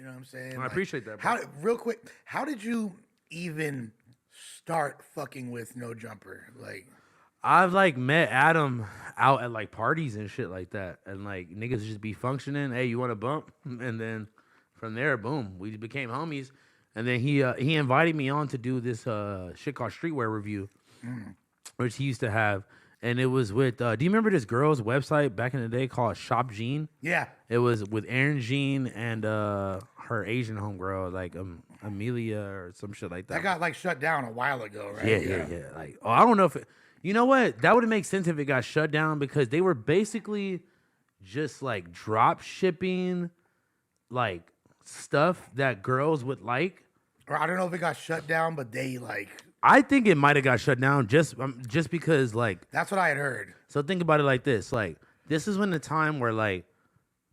know what I'm saying? I appreciate that, bro. Real quick, how did you even start fucking with No Jumper? Like, I've like met Adam out at like parties and shit like that, and like niggas just be functioning. Hey, you want to bump? And then from there, boom, we became homies. And then he invited me on to do this shit called Streetwear Review, which he used to have, and it was with. Do you remember this girl's website back in the day called Shop Jean? yeah. It was with Erin Jean and her Asian homegirl, like Amelia or some shit like that. That got like shut down a while ago, right? Yeah. Like, oh, I don't know if you know what, that would make sense if it got shut down because they were basically just like drop shipping, like stuff that girls would like. Or I don't know if it got shut down, but they like. I think it might have got shut down just because like. That's what I had heard. So think about it like this: like this is when the time where like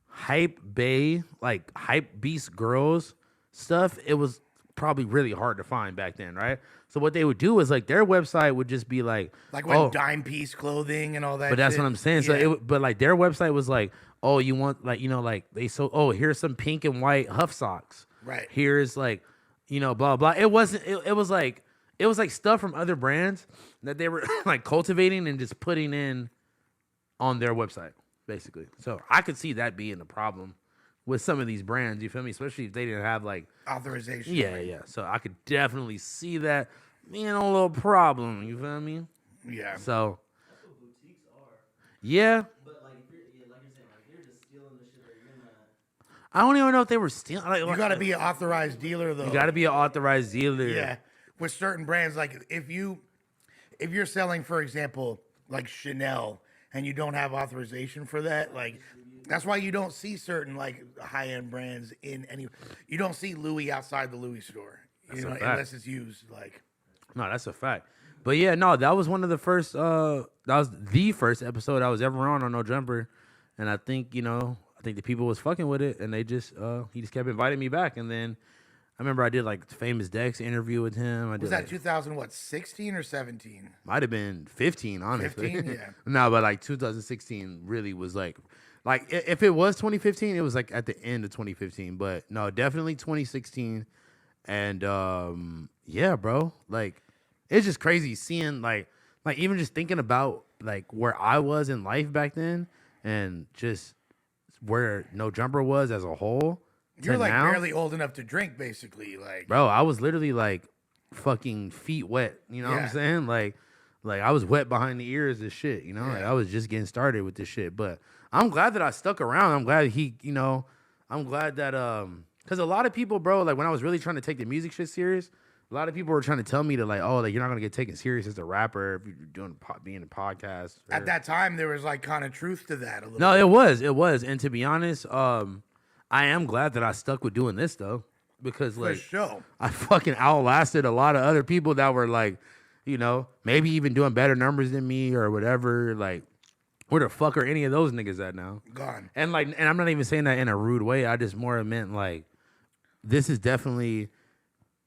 hype bay, like hype beast girls stuff, it was probably really hard to find back then, right? So what they would do is like their website would just be like when dime piece clothing and all that. But that's shit. what I'm saying. Yeah. So but like their website was like, oh, you want like, you know, like here's some pink and white Huff socks. Right. Here's like, you know, blah blah. It was like stuff from other brands that they were like cultivating and just putting in on their website, basically. So I could see that being a problem with some of these brands, you feel me? Especially if they didn't have like authorization. Yeah. So I could definitely see that being a little problem, you feel me? Yeah. So That's what boutiques are. yeah. But like if you're like you're saying, like you're just stealing the shit that you're in that. I don't even know if they were stealing. Like, You got to be an authorized dealer, though. You got to be an authorized dealer. Yeah. With certain brands, like if you're selling, for example, like Chanel, and you don't have authorization for that, like that's why you don't see certain like high-end brands in any. You don't see Louis outside the Louis store, That's a fact. unless it's used. Like, No, that's a fact. But yeah, no, that was one of the first. That was the first episode I was ever on No Jumper, and I think the people was fucking with it, and they just he just kept inviting me back, and then I remember I did like the Famous Dex interview with him. I did was that like, 2016 or 17? might have been 15, honestly. 15, yeah. No, but like 2016 really was like if it was 2015, it was like at the end of 2015. But no, definitely 2016. And yeah, bro, like it's just crazy seeing like even just thinking about like where I was in life back then and just where No Jumper was as a whole. You're like now, barely old enough to drink, basically. Like, bro, I was literally like fucking feet wet. You know what I'm Yeah. saying? Like I was wet behind the ears and shit. You know, like Yeah. I was just getting started with this shit. But I'm glad that I stuck around. I'm glad I'm glad that because a lot of people, bro, like when I was really trying to take the music shit serious, a lot of people were trying to tell me to like, oh, like you're not gonna get taken serious as a rapper if you're doing being a podcast. at that time, there was like kind of truth to that a little. No, bit. it was, and to be honest, I am glad that I stuck with doing this though, because For like sure. I fucking outlasted a lot of other people that were like, maybe even doing better numbers than me or whatever. Like, where the fuck are any of those niggas at now? Gone. And I'm not even saying that in a rude way. I just more meant like, this is definitely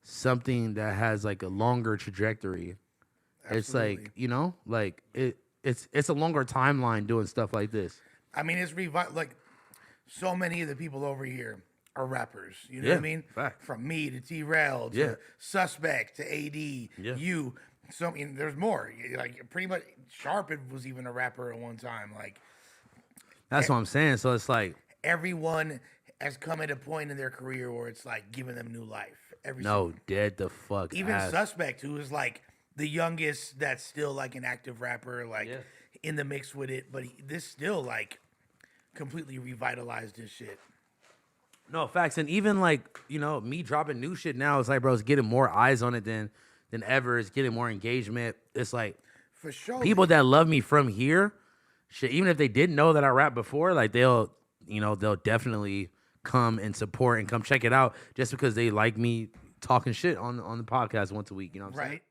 something that has like a longer trajectory. It's like, like it's a longer timeline doing stuff like this. I mean, it's like so many of the people over here are rappers. You know Yeah, what I mean? fact. From me to T-Rail to Yeah. Suspect to AD, Yeah. you. So I mean, there's more. Like pretty much, Sharp was even a rapper at one time. Like That's what I'm saying. So it's like, everyone has come at a point in their career where it's like giving them new life. no, dead the fuck Even ass. Suspect, who is like the youngest that's still like an active rapper, like Yeah. in the mix with it, but this still like completely revitalized his shit. No, facts. And even like, me dropping new shit now, it's like, bro, it's getting more eyes on it than ever. It's getting more engagement. It's like For sure. people that love me from here, shit, even if they didn't know that I rapped before, like they'll definitely come and support and come check it out just because they like me talking shit on the podcast once a week. You know what I'm saying? Right.